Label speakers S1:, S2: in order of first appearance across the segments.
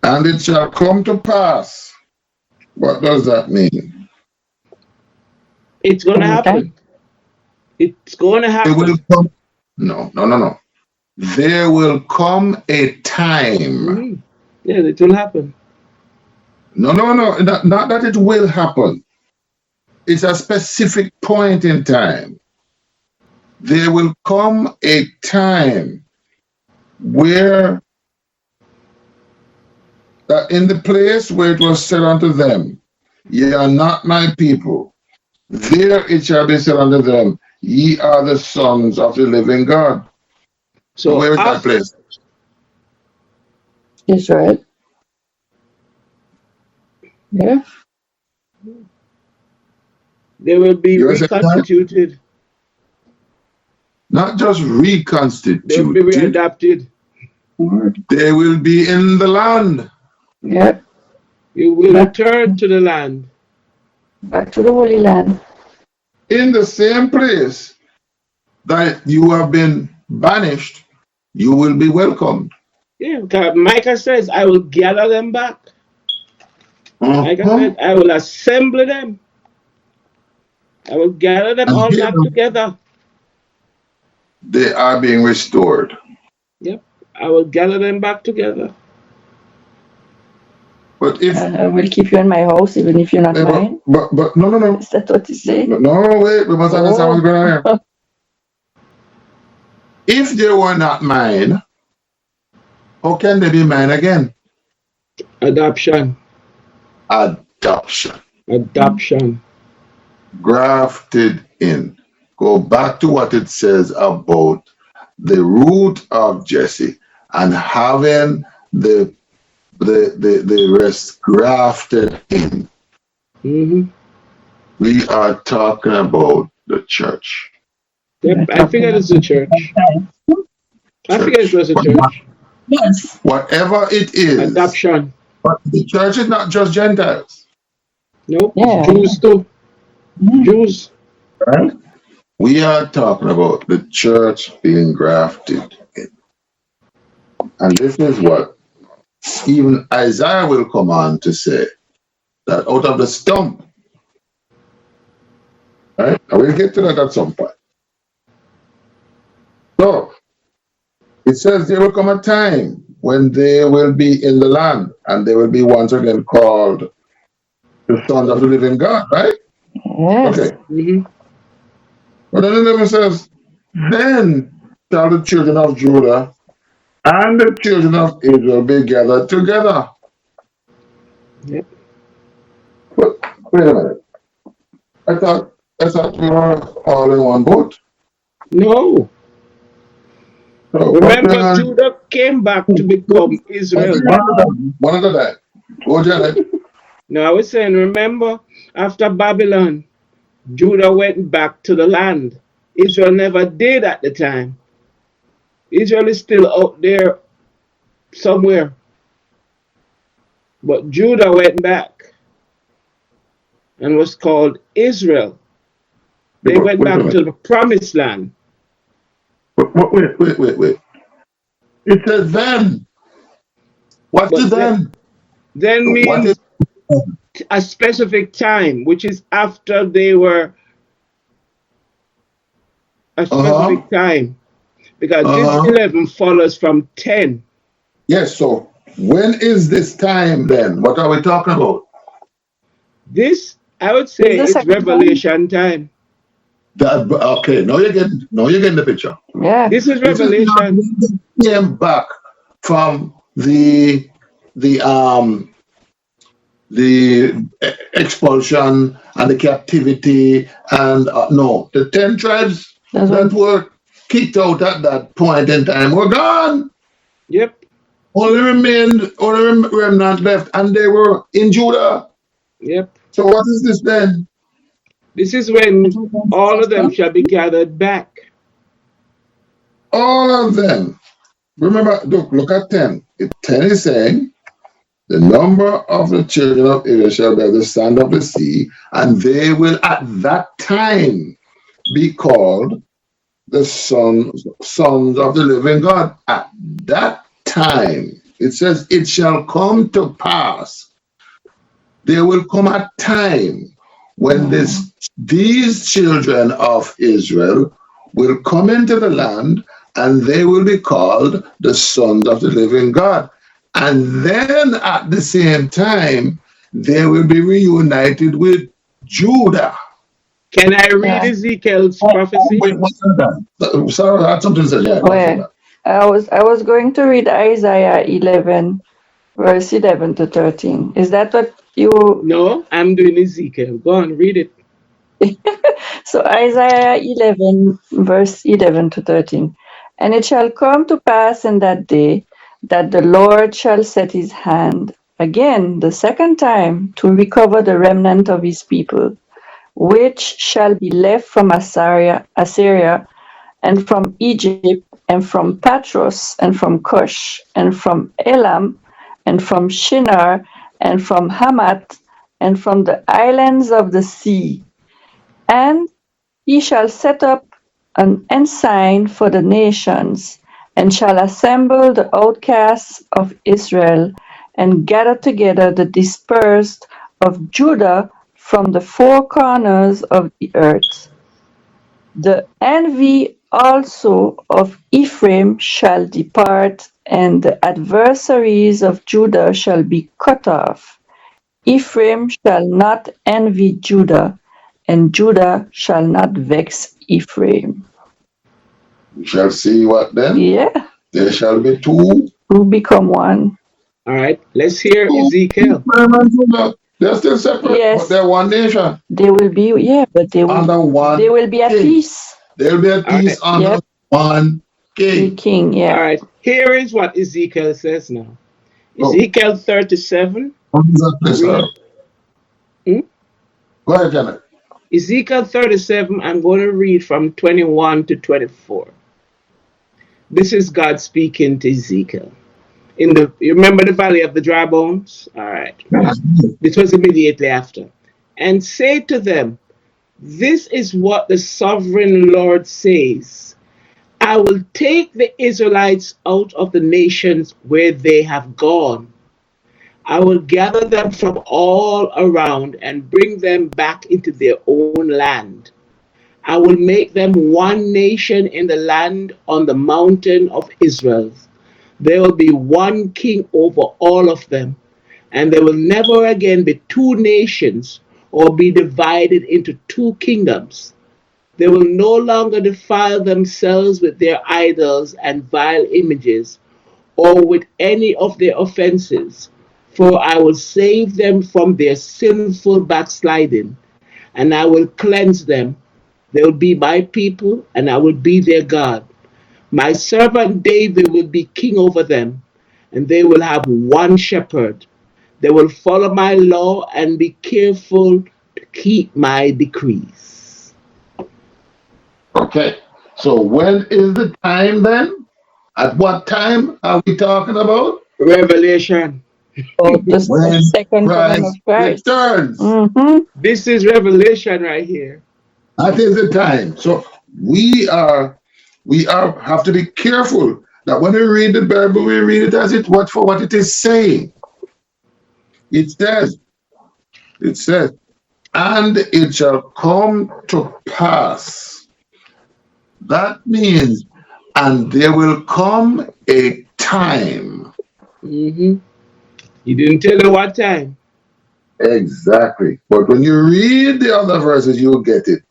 S1: And it shall come to pass. What does that mean?
S2: It's going to happen. It's going to
S1: It will
S2: happen.
S1: come. No, no, no, no. There will come a time.
S2: Mhm. Yeah, it will happen.
S1: No, no, no. Not that it will happen. It's a specific point in time. There will come a time where in the place where it was said unto them, ye are not my people, there it shall be said unto them, ye are the sons of the living God. So
S2: So
S1: where is that
S2: after,
S1: place?
S3: Israel. Yeah.
S2: they will be
S1: You understand that?
S2: reconstituted.
S1: Not just
S2: They will be
S1: reconstituted,
S2: readapted.
S1: they will be in the land.
S3: Yeah.
S2: You will
S3: Back,
S2: return to the land.
S3: back to the Holy Land.
S1: In the same place that you have been banished, you will be welcomed.
S2: Yeah, because Micah says, I will gather them back. Micah
S1: Uh-huh.
S2: said, I will assemble them. I will gather them
S1: And
S2: all
S1: here
S2: back together.
S1: they are being restored.
S2: Yep. I will gather them back together.
S1: But if
S3: I will keep you in my house even if you're not mine.
S1: but no, no, no.
S3: Is that what you say?
S1: No, wait, we must understand what's
S3: Oh.
S1: going on here. If they were not mine, how can they be mine again?
S2: Adoption.
S1: Adoption.
S2: Adoption.
S1: Grafted in. Go back to what it says about the root of Jesse and having the rest grafted in.
S2: Mm-hmm.
S1: We are talking about the church.
S2: Yep. I figured it's a church. I figured it was a church.
S3: Yes.
S1: Whatever it is,
S2: Adoption.
S1: but the church is not just Gentiles.
S2: Nope.
S3: Yeah.
S2: It's Jews too. Jews.
S1: Right? We are talking about the church being grafted in. And this is what even Isaiah will come on to say, that out of the stump, right? And we'll get to that at some point. So, it says there will come a time when they will be in the land and they will be once again called the sons of the living God, right?
S3: Yes.
S1: Okay.
S2: Mm-hmm.
S1: But then it never says, then shall the children of Judah and the children of Israel be gathered together.
S2: Yep.
S1: But wait a minute. I thought we were all in one boat.
S2: No.
S1: So what's going
S2: Remember,
S1: on?
S2: Judah came back to become Israel.
S1: One of that. Go Janet.
S2: No, I was saying, remember, after Babylon, Judah went back to the land. Israel never did at the time. Israel is still out there somewhere. But Judah went back and was called Israel. They went
S1: Wait a
S2: back to
S1: minute.
S2: the promised land.
S1: Wait. It says then. What's the
S2: But
S1: then?
S2: then
S1: What is
S2: means a specific time, which is after they were a specific time. Because this 11 follows from 10.
S1: Yes, so when is this time then? What are we talking about?
S2: This, I would say,
S3: Is the
S2: it's
S3: second
S2: revelation time.
S1: Okay, now you're getting the picture.
S3: Yeah.
S2: This is
S1: This is not
S2: revelation.
S1: when they came back from the expulsion and the captivity and no, the 10 tribes
S3: That's
S1: that
S3: what.
S1: were kicked out at that point in time were gone.
S2: Yep.
S1: Only remnant left, and they were in Judah.
S2: Yep.
S1: So what is this then?
S2: This is when all of them shall be gathered back.
S1: All of them. Remember, look at 10. 10 is saying, the number of the children of Israel shall be as the sand of the sea, and they will at that time be called the sons of the living God. At that time. It says, it shall come to pass. There will come a time when these children of Israel will come into the land and they will be called the sons of the living God. And then at the same time, they will be reunited with Judah.
S2: Can I read
S3: Yeah.
S2: Ezekiel's prophecy?
S1: Wait, what's that? Sorry, I had something to say. Yeah,
S3: Well, I was going to read Isaiah 11, verse 11 to 13. Is that what you?
S2: No, I'm doing Ezekiel. Go on, read it.
S3: So Isaiah 11, verse 11 to 13. And it shall come to pass in that day that the Lord shall set his hand again the second time to recover the remnant of his people, which shall be left from Assyria, and from Egypt, and from Patros, and from Cush, and from Elam, and from Shinar, and from Hamath, and from the islands of the sea. And he shall set up an ensign for the nations, and shall assemble the outcasts of Israel, and gather together the dispersed of Judah from the four corners of the earth. The envy also of Ephraim shall depart, and the adversaries of Judah shall be cut off. Ephraim shall not envy Judah, and Judah shall not vex Ephraim.
S1: we shall see what then?
S3: Yeah,
S1: There shall be two.
S3: who become one.
S2: All right, let's hear Ezekiel.
S1: They're still separate,
S3: Yes.
S1: but they're one nation.
S3: They will be, but
S1: Under one
S3: they will be at
S1: king.
S3: peace.
S1: They'll be at peace under
S3: Yep.
S1: one
S3: The
S1: king.
S3: king,
S2: All
S3: yeah.
S2: right, here is what Ezekiel says now.
S1: Oh.
S2: Ezekiel 37.
S1: What is that place, sir?
S2: Hmm?
S1: Go ahead, Janet.
S2: Ezekiel 37, I'm going to read from 21 to 24. This is God speaking to Ezekiel. You remember the valley of the dry bones? All right. This was immediately after. And say to them, this is what the sovereign Lord says. I will take the Israelites out of the nations where they have gone. I will gather them from all around and bring them back into their own land. I will make them one nation in the land on the mountain of Israel. There will be one king over all of them, and there will never again be two nations or be divided into two kingdoms. They will no longer defile themselves with their idols and vile images, or with any of their offenses, for I will save them from their sinful backsliding, and I will cleanse them. They will be my people, and I will be their God. My servant David will be king over them, and they will have one shepherd. They will follow my law and be careful to keep my decrees.
S1: Okay. So when is the time then? At what time are we talking about?
S2: Revelation.
S3: Oh, the
S1: When
S3: second coming of
S1: Christ
S3: Christ.
S1: returns.
S3: Mm-hmm.
S2: This is Revelation right here.
S1: That is the time. So we have to be careful that when we read the Bible, we read it as it what for what it is saying. It says, and it shall come to pass. That means, and there will come a time.
S2: Mm-hmm. He didn't tell you what time.
S1: Exactly. But when you read the other verses, you'll get it.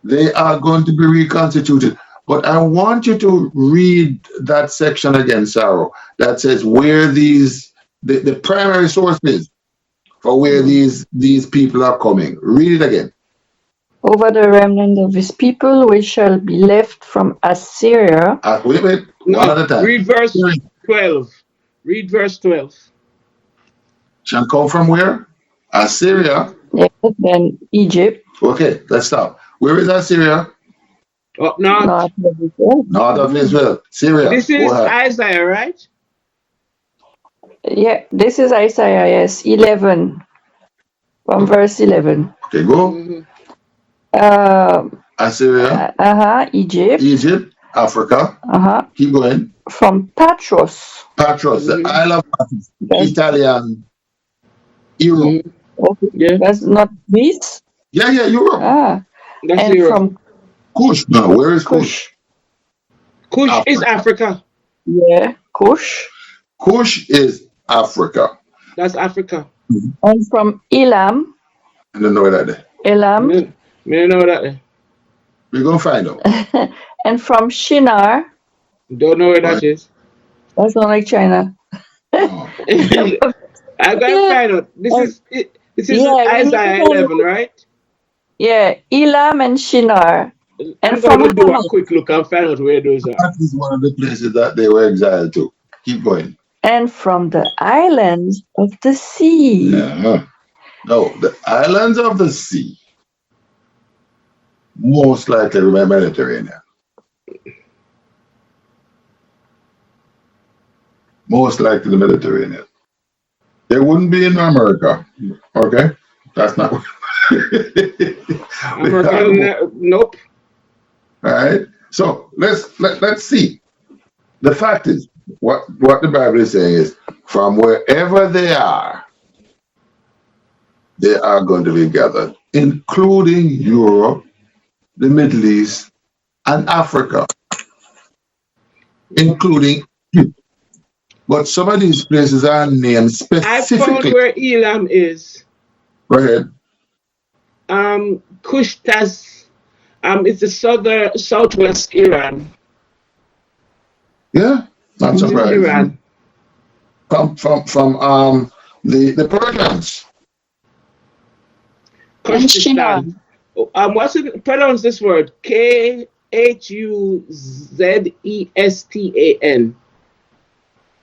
S1: They are going to be reconstituted. But I want you to read that section again, Sarah, that says where the primary sources for where these people are coming. Read it again.
S3: Over the remnant of his people, which shall be left from Assyria.
S1: Wait, one at a time.
S2: Read verse 12. Read verse 12.
S1: Shall come from where? Assyria.
S3: Yeah, then Egypt.
S1: Okay, let's stop. Where is Assyria?
S2: Up north.
S3: North of Israel.
S1: North of Israel. Syria.
S2: This is Isaiah, right?
S3: Yeah, this is Isaiah, yes, 11, from verse 11.
S1: Okay, go.
S2: Mm-hmm.
S1: Assyria.
S3: Egypt.
S1: Egypt. Africa.
S3: Uh-huh.
S1: Keep going.
S3: From Patros.
S1: Patros, the
S2: Mm-hmm.
S1: Isle of Patros,
S3: That's,
S1: Italian, Europe.
S2: Mm-hmm.
S3: okay.
S2: Yeah,
S3: That's not Greece.
S1: Yeah, yeah, Europe.
S3: Ah.
S2: that's
S3: And
S2: Europe.
S3: from
S1: Kush. No, where is
S3: Kush.
S1: Kush?
S2: Kush is
S1: Africa.
S2: Africa.
S3: Yeah, Kush.
S1: Kush is Africa.
S2: That's Africa.
S3: And from Elam.
S1: I don't know where that is.
S3: Elam.
S2: Me don't know that.
S1: We're going to find out.
S3: And from Shinar.
S2: Don't know where
S1: Right.
S2: that is.
S3: That's not like China.
S1: Oh.
S2: I gotta
S3: Yeah.
S2: find out. This is
S3: Yeah, we need to
S2: Isaiah
S3: find
S2: 11,
S3: out.
S2: right?
S3: Yeah, Elam and Shinar. And
S2: I'm
S3: from
S2: gonna do a
S3: Hamath.
S2: quick look and find out where those are.
S1: That is one of the places that they were exiled to. Keep going.
S3: And from the islands of the sea.
S1: Yeah. No, the islands of the sea, most likely the Mediterranean. Most likely the Mediterranean. They wouldn't be in America. Okay? That's not
S2: America, nope.
S1: All right. So let's see. The fact is, what the Bible is saying is, from wherever they are going to be gathered, including Europe, the Middle East, and Africa, including. But some of these places are named
S2: I
S1: specifically.
S2: found where Elam is.
S1: Go ahead.
S2: Kushtas. It's the southwest Iran.
S1: Yeah, not
S2: It's in
S1: surprised.
S2: Iran.
S1: From the Persians.
S3: And Shinar.
S2: Kushtistan. What's it? Pronounce this word. Khuzestan.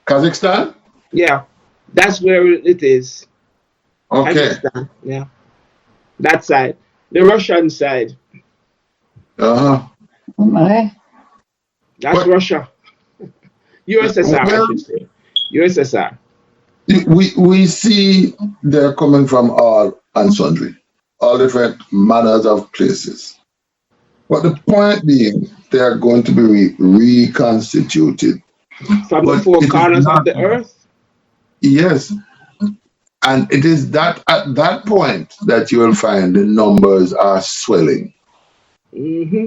S1: Kazakhstan.
S2: Yeah, that's where it is.
S1: Okay.
S2: Kazakhstan. Yeah, that side, the Russian side.
S1: Uh-huh.
S3: Oh my.
S2: That's
S1: But-
S2: Russia. USSR, I should say. USSR.
S1: We see they're coming from all and sundry, all different manners of places. But the point being, they are going to be reconstituted.
S2: From
S1: But
S2: the four
S1: it is
S2: corners
S1: not-
S2: of the earth.
S1: Yes. And it is that at that point that you will find the numbers are swelling,
S2: Hmm.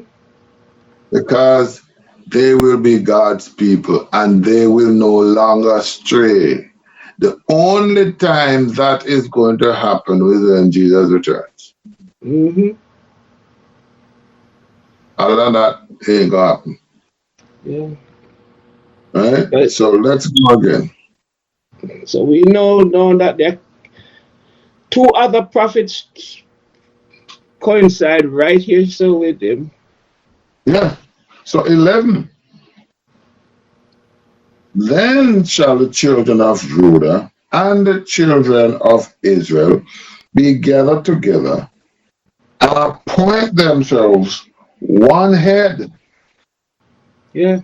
S1: because they will be God's people and they will no longer stray. The only time that is going to happen is when Jesus returns.
S2: Hmm.
S1: Other than that, it ain't going to happen.
S2: Yeah.
S1: Right?
S2: Right.
S1: So let's go again.
S2: So we know that there are two other prophets coincide right here. So with him.
S1: Yeah. So 11. Then shall the children of Judah and the children of Israel be gathered together and appoint themselves one head.
S2: Yeah.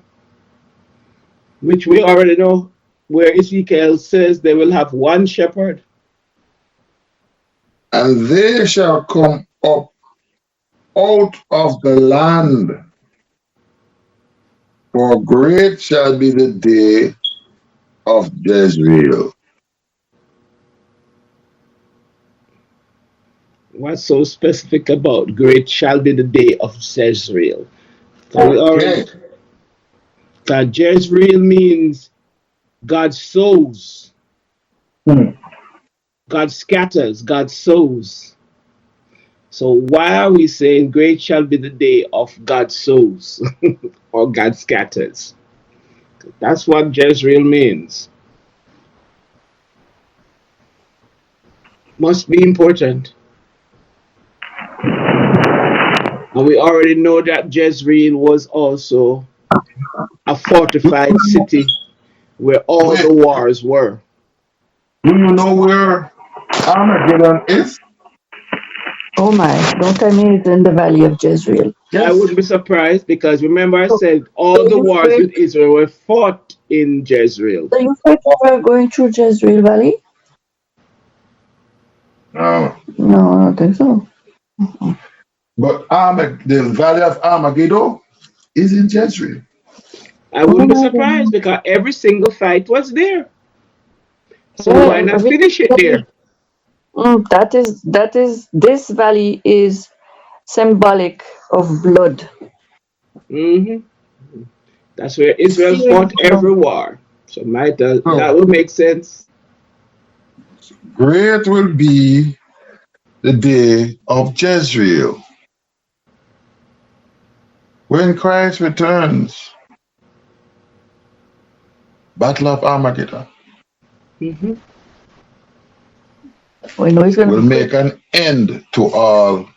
S2: Which we already know, where Ezekiel says they will have one shepherd.
S1: And they shall come up out of the land, for great shall be the day of Jezreel.
S2: What's so specific about great shall be the day of Jezreel? So we already,
S1: Okay.
S2: that Jezreel means God sows,
S3: Hmm.
S2: God scatters, God sows. So why are we saying great shall be the day of God sows or God scatters? That's what Jezreel means. Must be important. And we already know that Jezreel was also a fortified city where all the wars were.
S1: Do you know where Armageddon is?
S3: Oh my. Don't tell me it's in the valley of Jezreel.
S2: I wouldn't be surprised because remember I said all the
S3: you
S2: wars
S3: afraid-
S2: with Israel were fought in Jezreel.
S3: Are you afraid ever going through Jezreel Valley?
S1: No.
S3: No, I don't think so.
S1: But the valley of Armageddon is in Jezreel.
S2: I wouldn't be surprised because every single fight was there. So why
S3: Yeah,
S2: not finish it there?
S3: that is this valley is symbolic of blood.
S2: Hmm. That's where Israel
S3: Serious
S2: fought
S3: blood.
S2: every war. So might that
S1: So
S2: would make sense.
S1: great will be the day of Jezreel when Christ returns. Battle of Armageddon
S2: Hmm.
S3: We know it's gonna
S1: will
S3: be
S1: make
S3: great.
S1: an end to all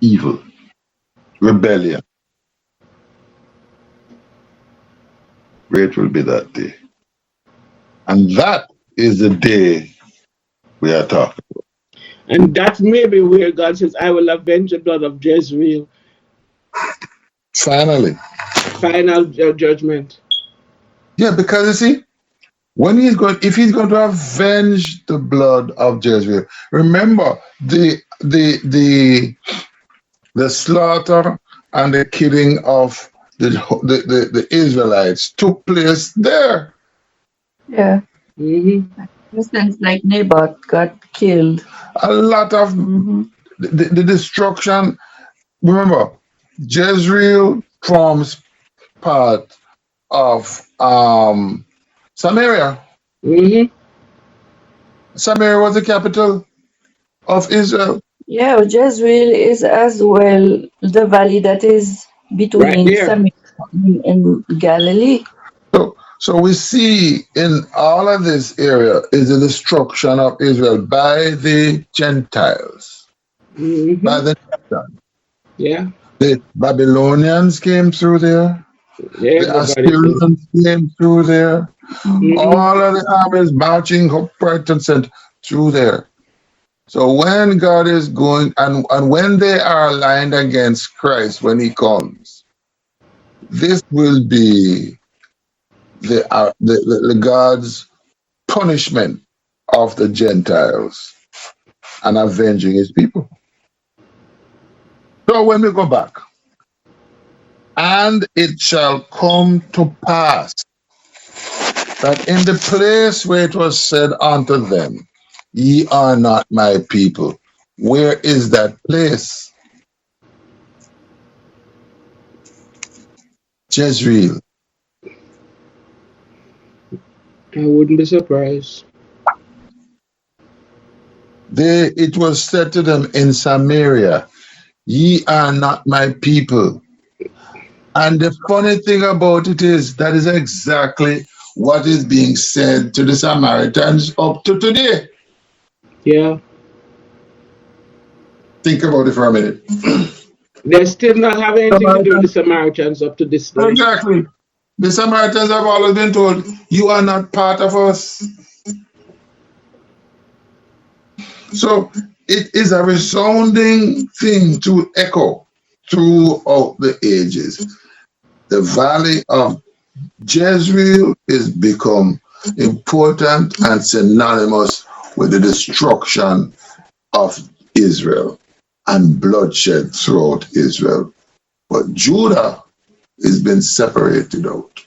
S1: evil, rebellion. Great will be that day. And that is the day we are talking.
S2: And that's maybe where God says, I will avenge the blood of Jezreel.
S1: Finally.
S2: Final judgment.
S1: Yeah, because you see, when if he's going to avenge the blood of Jezreel, remember the slaughter and the killing of the Israelites took place there.
S3: Yeah.
S2: Hmm.
S3: Instance like Naboth got killed.
S1: A lot of
S3: Hmm.
S1: the destruction. Remember, Jezreel forms part of Samaria.
S2: Hmm.
S1: Samaria was the capital of Israel.
S3: Yeah, Jezreel is as well the valley that is
S2: Right
S3: between
S2: there.
S3: Samaria and Galilee.
S1: So we see in all of this area is the destruction of Israel by the Gentiles, by
S2: Hmm.
S1: the nations.
S2: Yeah.
S1: The Babylonians came through there. The
S2: Everybody came.
S1: Assyrians came through there.
S3: Hmm.
S2: Hmm.
S1: All of the armies marching up right and center through there. So when God is going and when they are aligned against Christ when he comes, this will be the God's punishment of the Gentiles and avenging his people. So when we go back, and it shall come to pass that in the place where it was said unto them, ye are not my people. Where is that place? Jezreel.
S2: I wouldn't be surprised.
S1: It was said to them in Samaria, ye are not my people. And the funny thing about it is that is exactly what is being said to the Samaritans up to today.
S2: Yeah.
S1: Think about it for a minute.
S2: They still not have anything to do with the
S1: Samaritans,
S2: Samaritans up to this day.
S1: exactly. The Samaritans have always been told, you are not part of us. So it is a resounding thing to echo throughout the ages. The valley of Jezreel is become important and synonymous with the destruction of Israel and bloodshed throughout Israel. But Judah has been separated out.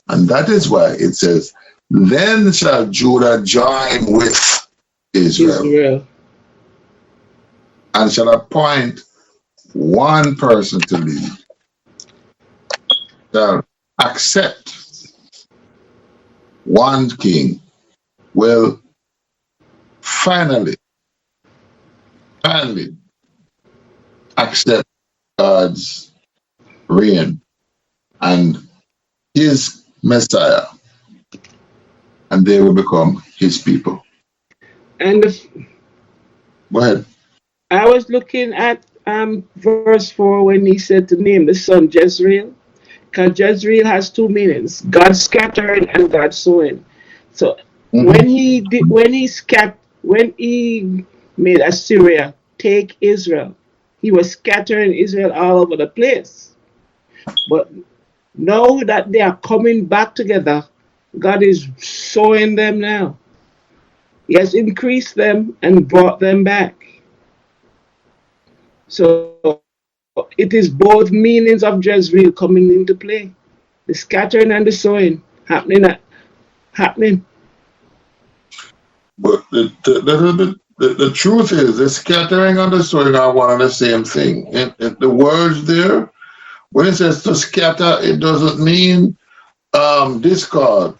S1: And that is why it says, then shall Judah join with Israel
S2: Israel.
S1: and shall appoint one person to lead, shall accept one king, will finally, finally accept God's reign and his Messiah, and they will become his people.
S2: And
S1: Go ahead.
S2: I was looking at verse 4 when he said to name the son Jezreel. Because Jezreel has two meanings: God scattering and God sowing. So
S1: Mhm.
S2: when he made Assyria take Israel, he was scattering Israel all over the place. But now that they are coming back together, God is sowing them now. He has increased them and brought them back. So it is both meanings of Jezreel coming into play. The scattering and the sowing happening.
S1: But the truth is, the scattering and the sowing are one and the same thing. The words there, when it says to scatter, it doesn't mean discard.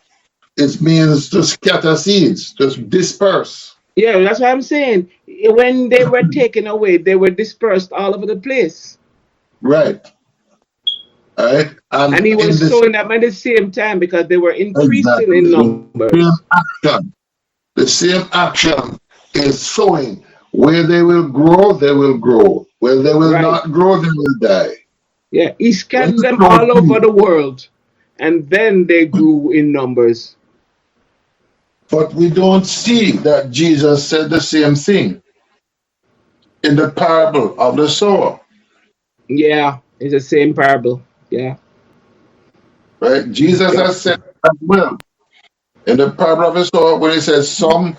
S1: It means to scatter seeds, just disperse.
S2: Yeah, that's what I'm saying. When they were taken away, they were dispersed all over the place.
S1: Right. Right.
S2: And
S1: And
S2: he
S1: in
S2: was
S1: this
S2: sowing them at the same time because they were increasing in
S1: exactly
S2: numbers.
S1: the same action is sowing. Where they will grow, they will grow. Where they will
S2: Right.
S1: not grow, they will die.
S2: Yeah, he
S1: When
S2: scattered
S1: you
S2: them
S1: sow
S2: all over
S1: seed,
S2: the world. And then they grew in numbers.
S1: but we don't see that Jesus said the same thing in the parable of the sower.
S2: Yeah, it's the same parable. Yeah.
S1: Right? Jesus
S2: Yeah.
S1: has said as well in the parable of the sower when he says some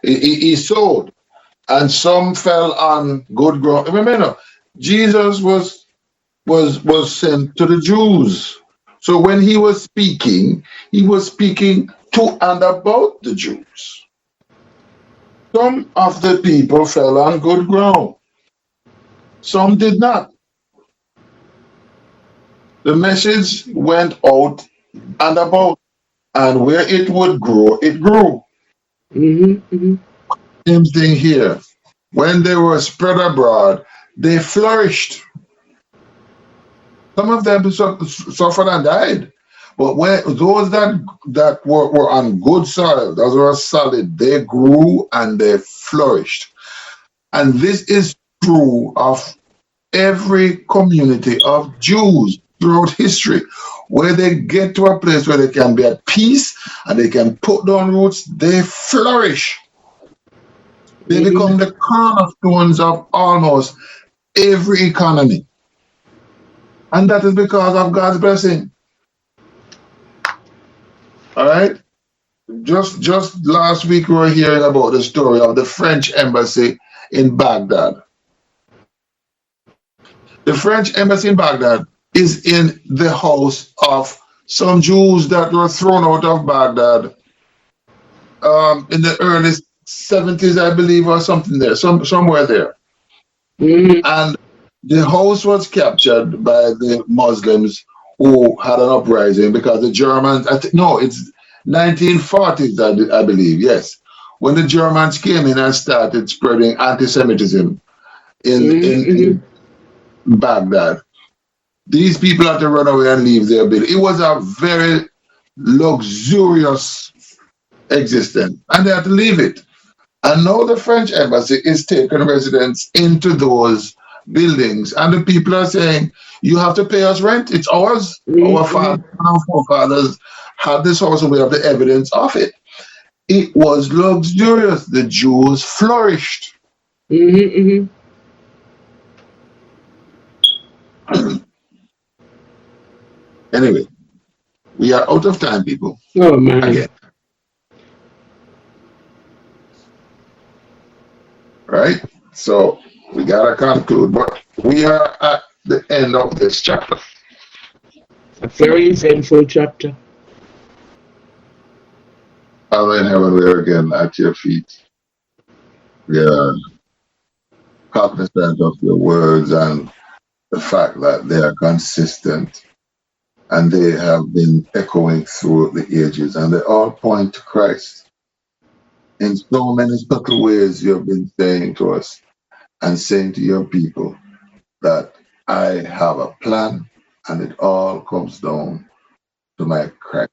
S1: he sowed and some fell on good ground. Remember, Jesus was sent to the Jews. So when he was speaking to and about the Jews. Some of the people fell on good ground. Some did not. The message went out and about, and where it would grow, it grew.
S2: Mm-hmm.
S1: Same thing here. When they were spread abroad, they flourished. Some of them suffered and died. But when those that were on good soil, those were solid, they grew and they flourished. And this is true of every community of Jews throughout history, where they get to a place where they can be at peace and they can put down roots, they flourish. They
S2: Mm-hmm.
S1: become the cornerstones of almost every economy. And that is because of God's blessing. All right? Just last week we were hearing about the story of the French embassy in Baghdad. The French embassy in Baghdad is in the house of some Jews that were thrown out of Baghdad in the early 70s, I believe, or something there, somewhere there.
S2: Mm-hmm.
S1: And the house was captured by the Muslims who had an uprising because the Germans, no, it's 1940s, I believe, yes, when the Germans came in and started spreading anti-Semitism in
S2: Mm-hmm.
S1: Baghdad. These people had to run away and leave their building. It was a very luxurious existence, and they had to leave it. And now the French embassy is taking residents into those buildings, and the people are saying, "You have to pay us rent. It's ours. Our
S2: Mm-hmm.
S1: fathers and our forefathers had this house, and we have the evidence of it." It was luxurious. The Jews flourished.
S2: Mm-hmm.
S1: Anyway, we are out of time, people.
S2: Oh man.
S1: Again, right? So we gotta conclude, but we are at the end of this chapter.
S2: A very eventful chapter.
S1: Father in heaven, we are again at your feet. We are cognizant of your words and the fact that they are consistent and they have been echoing through the ages and they all point to Christ. In so many subtle ways, you have been saying to us and saying to your people that I have a plan and it all comes down to my Christ.